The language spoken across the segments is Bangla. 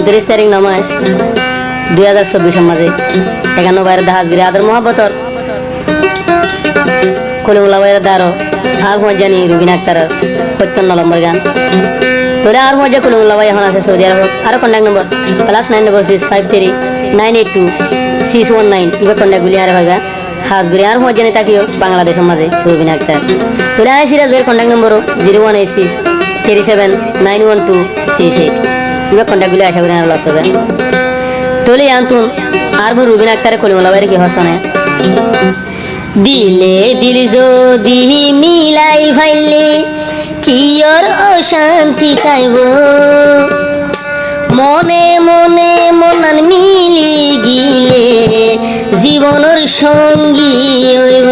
29 তারিখ নমাস 2024 মাঝে 91 দাহাজগিরি আদর মহাবতর কলিমুল্লাহ ভাইয়ের দারো আর জানি রুবিন আক্তার 57 নম্বর গান তোরা আর মজা কলিমুল্লাহ ভাই এখন আছে সৌদি আরব আর কন্ট্যাক্ট নম্বর +96653982619 ইবা কন্ট্যাক্ট গুলি আর হইবা খাস গুলি আর মজা নেই তাকিও বাংলাদেশের মাঝে রুবিন আক্তার তোরা আই সিরাজ ভাইয়ের কন্ট্যাক্ট নম্বর 01863791268 ইবা কন্ট্যাক্ট গুলি আশা করি আর লক্ষ্য হবে তোলে আনতুন আর রুবিন আক্তারের কলিমুল্লাহ ভাইয়ের কি হসনে দিলে দিল যদি মিলাই ভাইলে কিয়র অশান্তি কাইব মনে মনে মনান মিলি গিলে জীবনের সঙ্গী হইব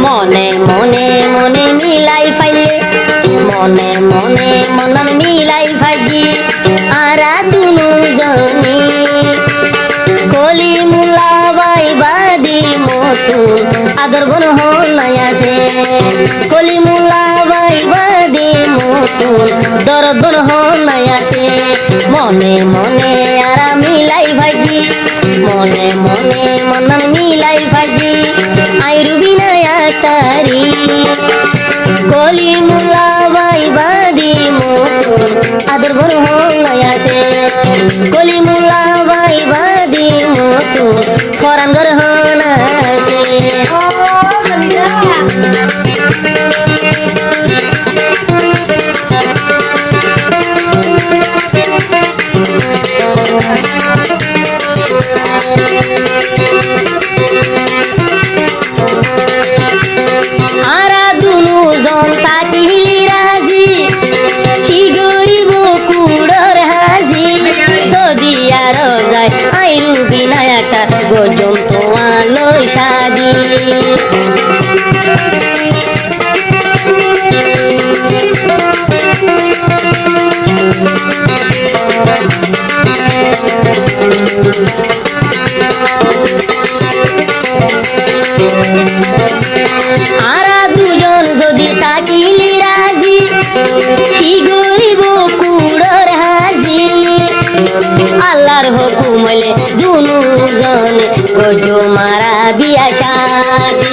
মনে মনে মনে মিলাই ফাইলে মনে মনে মনন মিলাই ভাজি আরা দুনু জনি কলিমুল্লাহ ভাই বাদি মতো আদর বন হনাই আছে কলিমুল্লাহ ভাই বাদি মতো দরদ বন হনাই আছে মনে মনে আরা মিলাই ভাজি মনে মনে মনন মিলাই ভাজি আই রুবিনায়া তারি কলিমুল্লাহ ভাই বাদি মতো আদর বন হনাই আছে কলিমুল্লাহ ভাই বাদি মতো ফরান ঘর হন আছে আরা দুনু জন তাকিলি রাজি কি গরিব কুড়র হাজি সদি আর যায় আই রুবিনায়াকা গজন তোয়ালো সাদি আরা দুজন যদি তাকিলি রাজি কি গরিব কুড়র হাজি আল্লাহর হুকুম হলে দুনু জন গজো মারা বিয়া শাদি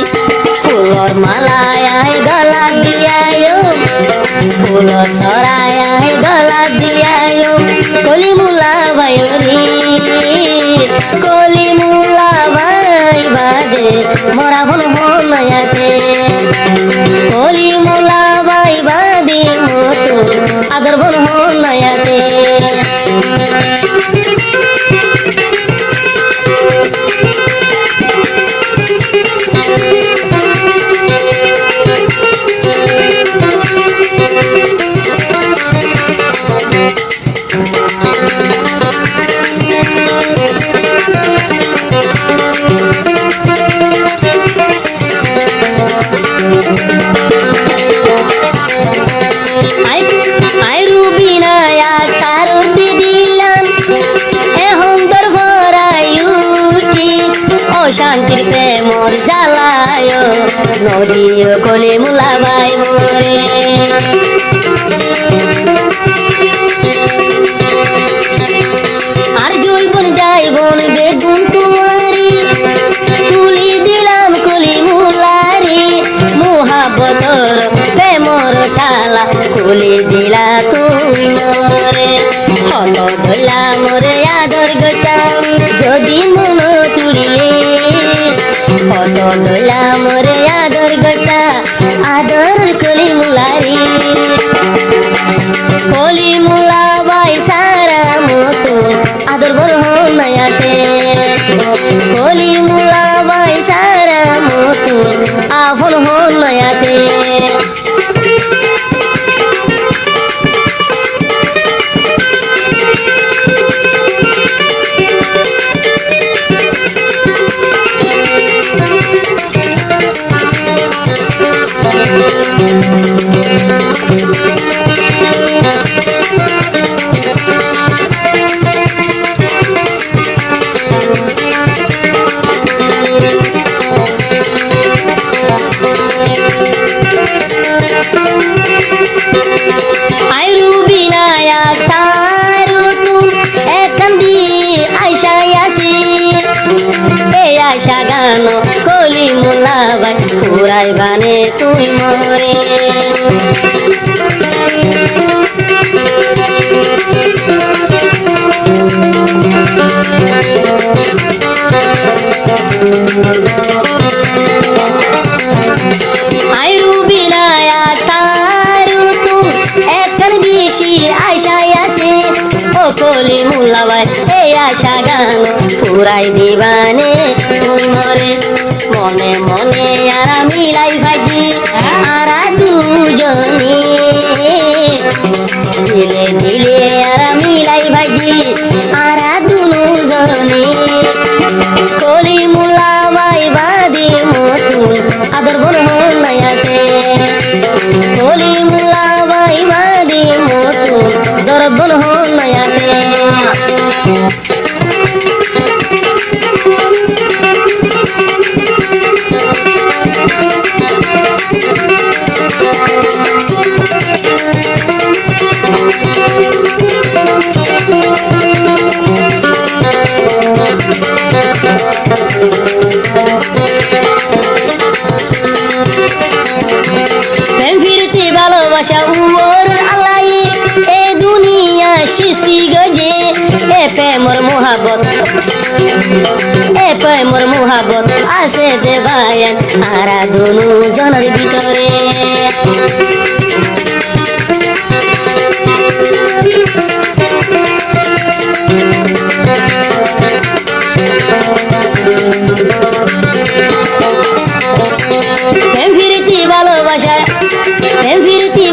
ফুলর মালায় গলা দিয়ায় ফুল সরায় গলা দিয়ায় কলিমুল্লাহ ভাইরি কলিমুল্লাহ ভাই বাদে মরা বন হনাই আছে কলিমুল্লাহ ভাই বাদে মতো আদর বন হনাই আছে আই রুবিনায়া তার দিদিলাম এখন দর ভরাই উঠি অশান্তির প্রেমর জ্বালায় নদী কলিমুল্লাহ ভাই মোরে আর জৈবন যাইবন বেগুন তোমারি তুলি দিলাম কলিমুল্লারি মুহাব্বতর প্রেমর তালা খুলি দিলা তুই মরে হত ধইলা মরে আদর গতাম যদি মন তুলিলে হত ধইলা মরে আদর গতা আদর কলিমুল্লারি কলিমুল্লাহ ভাই সারা মতো আদর বন হনাই আছে কলিমুল্লাহ ভাই সারা মতো আফন হনাই আছে আশা গান কলি মুলা ভাই পুরাই বানে তুই মরে আইরু বিনায়া তারু তুম একখান বেশি আশায় আছে ও কলি মুলা ভাই এই আশা গান পুরাই দিবানে তুই মরে মনে মনে আর মিলাই ভাজি আর দুজনে দিলে দিলে আর মিলাই ভাজি আর দুজনে কলি মুলা ভাই বাদি মতুল আদর বন নাই আছে কলি মুলা ভাই বাদি মতুল দরদ বন নাই আছে ভালোবাসা উমর আলাই এ দুনিয়া সৃষ্টি গজে এ প্রেমর মোহাবত আছে দেবায়ন আরা দুনু জনের ভিতরে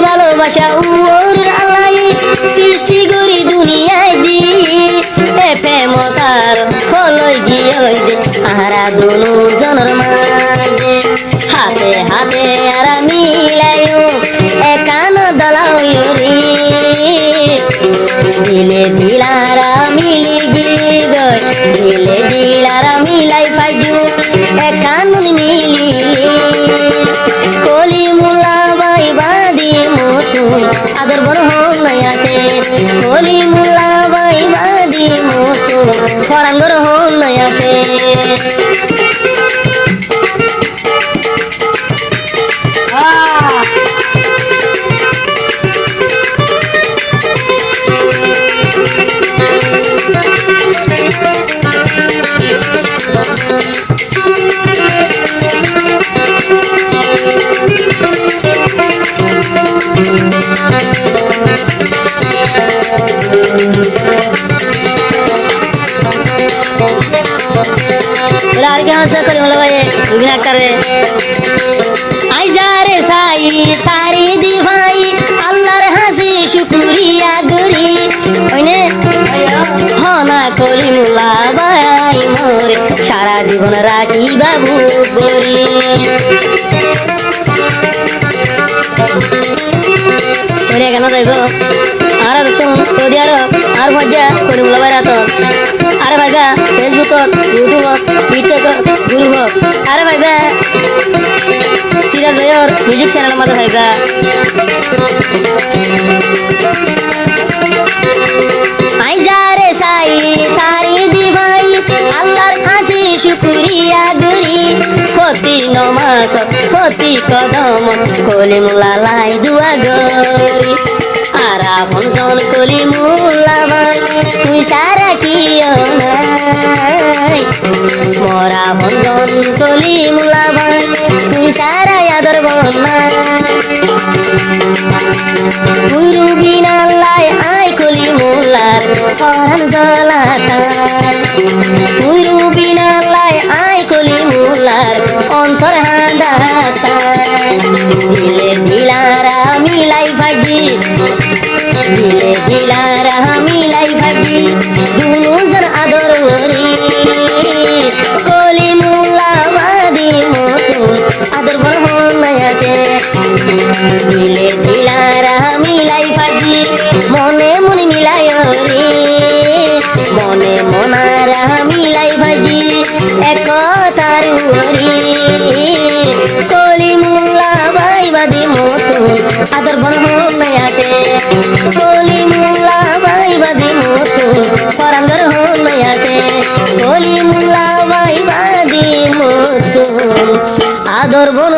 ভালোবাসা উমর আলাই সৃষ্টি করি দুনিয়ায় দি এ প্রেম তার ফলই গিয়ে আরা দুনু জনের মাঝে হাতে হাতে আর মিলাইও একান দলাও রে দিলে দিলারা মিলি গিয়ে দিলে দিলারা মিলাই পাইজু একান মিলি কলি মুলা ভাই বাদি মতুল আদর বন নাই আছে কলি মুলা ভাই বাদি মতুল ফরাঙ্গর নাই আছে করি বলো ভাই বিনাকারে আইজারে সাই তারি দি ভাই আল্লাহর হাসি শুকরিয়া গরি ওইনে হনা কলি মুলা ভাই মোরে সারা জীবন রাখি বাবু গরি ওরে কেন যাইব আর সৌদি আরব আর মজা কলি মুলা ভাই রাত আরে ভাইবা ফেসবুকত ইউটিউবত টিকটকত গুগলত আরে ভাইবা সিরাজ ভাইয়র মিউজিক চ্যানেলের মাঝে ভাইবা আইজারে সাই তারি দি ভাই আল্লাহর হাসি শুকরিয়া গরি প্রতি নমাজত প্রতি কদমত কলি মুলা লাই দুয়া গরি আরা ফনজন কলি মুলা ভাই তুই সারা কিও নাই মরা বন্ধন কলি মুলা ভাই তুই সারা আদর বন্যাই গুরু বিনাল্লাই আই কলি মুলার পরাণ জ্বলাতাই গুরু বিনাল্লাই আই কলি মুলার অন্তর হাঁদাতাই দিলে দিলারা মিলাই ভাজি দিলে দিলারা মিলাই ভাজি দুজন আদর করি কলি মুলা বাদি মতুল আদর বড় নাই আছে দিলে দিলারা মিলাই ভাজি মনে মনে মিলাই রে মনে মনারা মিলাই ভাজি একতার কলি মুলা বাই বাদি মতুল আদর বড় নাই আছে কলি মুলা বাই বাদি মতুল পরাঙ্গর নাই আছে কলি মুলা বাই বাদি আদর বোন